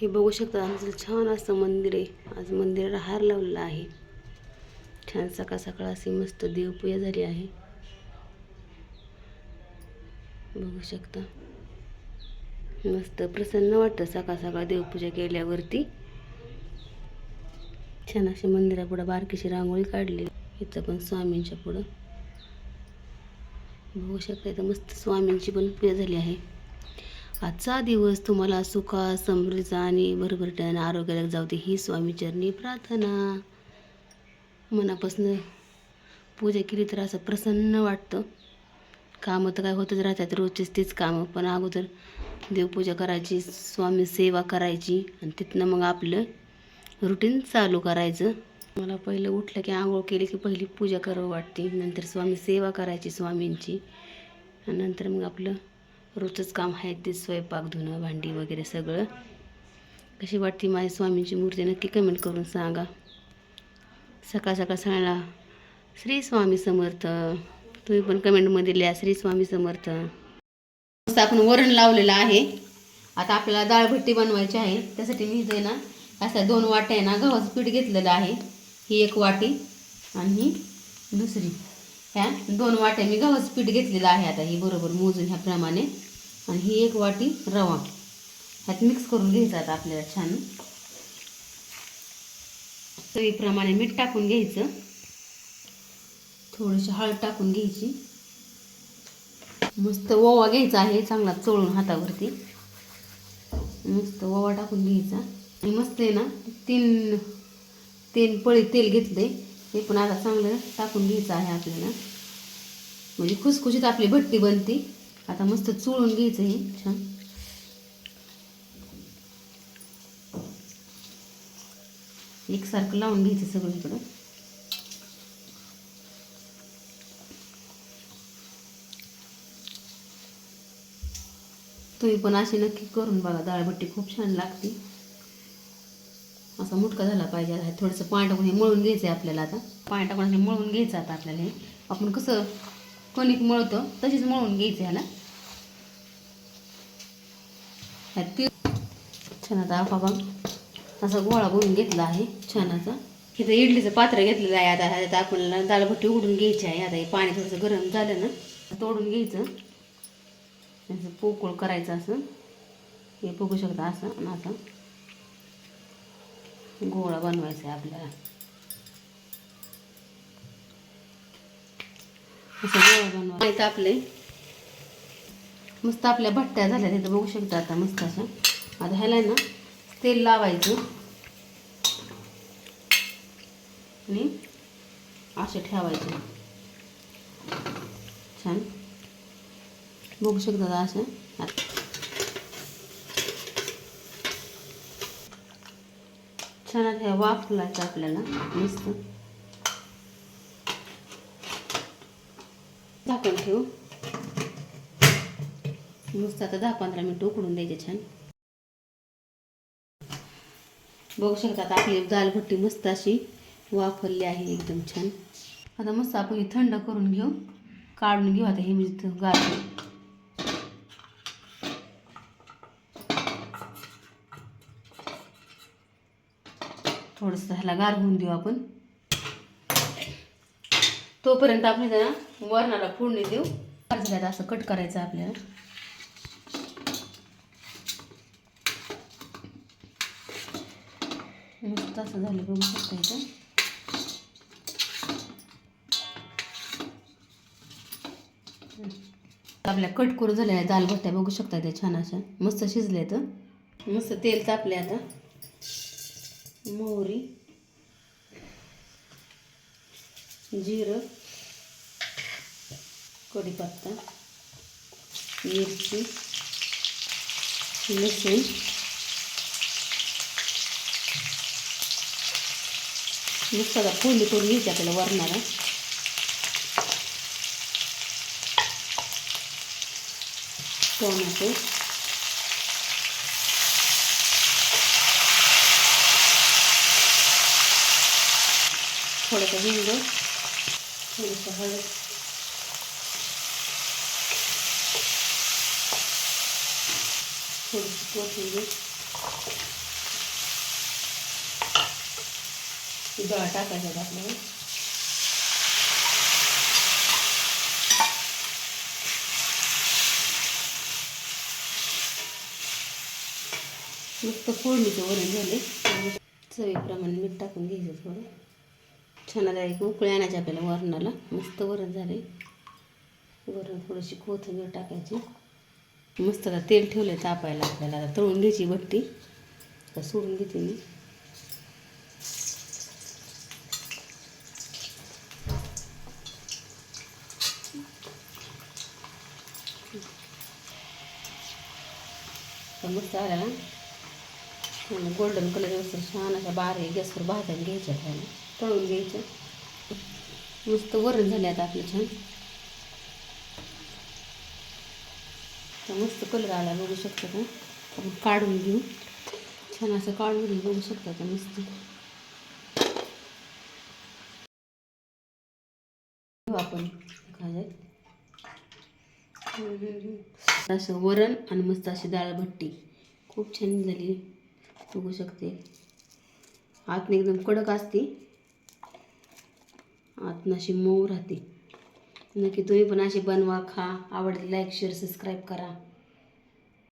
हे बघू शकता, आमचं छान असं मंदिर आहे. आज मंदिराला हार लावलेला आहे. छान सकाळ सकाळ अशी मस्त देवपूजा झाली आहे. बघू शकता, मस्त प्रसन्न वाटतं सकाळ सकाळ देवपूजा केल्यावरती. छान अशी मंदिरापुढं बारकीशी रांगोळी काढली. इथं पण स्वामींच्या पुढं बघू शकता, इथं मस्त स्वामींची पण पूजा झाली आहे. आजचा दिवस तुम्हाला सुखा समृद्धीचा आणि भरभरट्याने आरोग्याला जाऊ दे, ही स्वामीचरणी प्रार्थना. मनापासून पूजा केली तर असं प्रसन्न वाटतं. कामं तर काय होतच राहतात, रोजचीच तीच कामं, पण अगोदर देवपूजा करायची, स्वामी सेवा करायची आणि तिथनं मग आपलं रुटीन चालू करायचं. मला पहिलं उठलं की आंघोळ केली की पहिली पूजा करावं वाटते, नंतर स्वामी सेवा करायची स्वामींची, आणि नंतर मग आपलं रोजच काम आहे ते स्वयंपाक, धुणं, भांडी वगैरे सगळं. कशी वाटते माझ्या स्वामींची मूर्ती नक्की कमेंट करून सांगा. सकाळ सकाळ सगळ्यांना श्री स्वामी समर्थ. तुम्ही पण कमेंटमध्ये लिहा श्री स्वामी समर्थ. मस्त आपण वरण लावलेलं आहे. आता आपल्याला डाळभट्टी बनवायची आहे. त्यासाठी मी इथे ना अशा 2 वाट्या आहे ना गव्हाचं पीठ घेतलेलं आहे. ही 1 वाटी आणि ही दुसरी. ह्या 2 वाट्या मी गव्हाचं पीठ घेतलेलं आहे. आता ही बरोबर मोजून ह्याप्रमाणे, आणि ही 1 वाटी रवा ह्यात मिक्स करून घ्यायचा. आता आपल्याला छान चवीप्रमाणे मीठ टाकून घ्यायचं, थोडीशी हळद टाकून घ्यायची. मस्त ओवा घ्यायचा आहे, चांगला चोळून हातावरती मस्त ओवा टाकून घ्यायचा. आणि मस्त आहे ना 3 पळी तेल घेतले, हे पण आता चांगलं टाकून घ्यायचं आहे आपल्याला, म्हणजे खुसखुशीत आपली भट्टी बनते. आता मस्त चोळून घ्यायचं हे छान. एकसारखं लावून घ्यायचं सगळीकडं. तुम्ही पण अशी नक्की करून बघा, डाळभट्टी खूप छान लागते. असा मुटका झाला पाहिजे. आता थोडंसं पाणी टाकून हे मळून घ्यायचं आहे आपल्याला. आता पाणी टाकून हे मळून घ्यायचं. आता आपल्याला हे आपण कसं कणिक मळतो तशीच मळून घ्यायचं ह्याला. छान आता बघा असा गोळा बनवून घेतला आहे छान असा. इथं इडलीचं पात्र घेतलेलं आहे. आता आपल्याला डाळभट्टी उघडून घ्यायची आहे. आता हे पाणी थोडंसं गरम झालं ना तोडून घ्यायचं, असं पोकळ करायचं. असं हे बघू शकता, असं आणि असं गोळा बनवायचा आहे आपल्याला. असं गोळा बनवायचं. आपले मस्त आपल्या भट्ट्या झाल्या तिथं बघू शकता. आता मस्त असं आता ह्याला ना तेल लावायचं आणि असे ठेवायचे छान. बघू शकता असं छान. आता वाफ लावायचं आपल्याला मस्त. झाकण ठेवू मस्त. आता 10-15 मिनिटं उकडून द्यायचे छान. बघू शकता आता आपली डाळभट्टी मस्त अशी वाफरली आहे एकदम छान. आता मस्त आपण ही थंड करून घेऊ, काढून घेऊ. आता हे म्हणजे गार थोडंसं ह्याला गार होऊन देऊ आपण. तोपर्यंत आपण त्याला वरणाला फोडणी देऊ. असं कट करायचं आपल्याला. मस्त असं झालं बघू शकता. इथं आपल्या कट करून झाल्या डाळभट्ट्या बघू शकता. ते छान अशा मस्त शिजले. तर मस्त तेल तापले. आता मोहरी, जिरं, कढीपत्ता, मिरची, लसूण, मस्त आता फोडणी करून घ्यायची आपल्याला वरणाला. टोमॅटो, थोडंसं हिंग, थोडंसं हळद, थोडीशी कोथिंबीर, डाळ टाकायचं आपल्याला. मस्त फोडणीचं वरण झाले. चवीप्रमाणे मीठ टाकून घ्यायचं थोडं. छान आता एक उकळी आणायची आपल्याला वरणाला. मस्त वरण झाले. वरण थोडीशी कोथिंबीर टाकायची. मस्त आता तेल ठेवलं तापायला आपल्याला. आता तळून घ्यायची भट्टी. आता सोडून घेते मी. मस्त आला ना गोल्डन कलर व्यवस्थित छान अशा बारीक गॅसवर भाजायला घ्यायच्या त्याला. तळून घ्यायचं. मस्त वरण झाले आता आपलं छान. मस्त कलर आला बघू शकता का. आपण काढून घेऊ. छान असं काढून घेऊ बघू शकता का. मस्त आपण खायचं असं वरण आणि मस्त अशी डाळ भट्टी खूप छान झाली बघू शकते. आतनं एकदम कडक असते, आतनं अशी मऊ राहते. नक्की तुम्ही पण अशी बनवा, खा. आवडली लाईक शेअर सबस्क्राईब करा.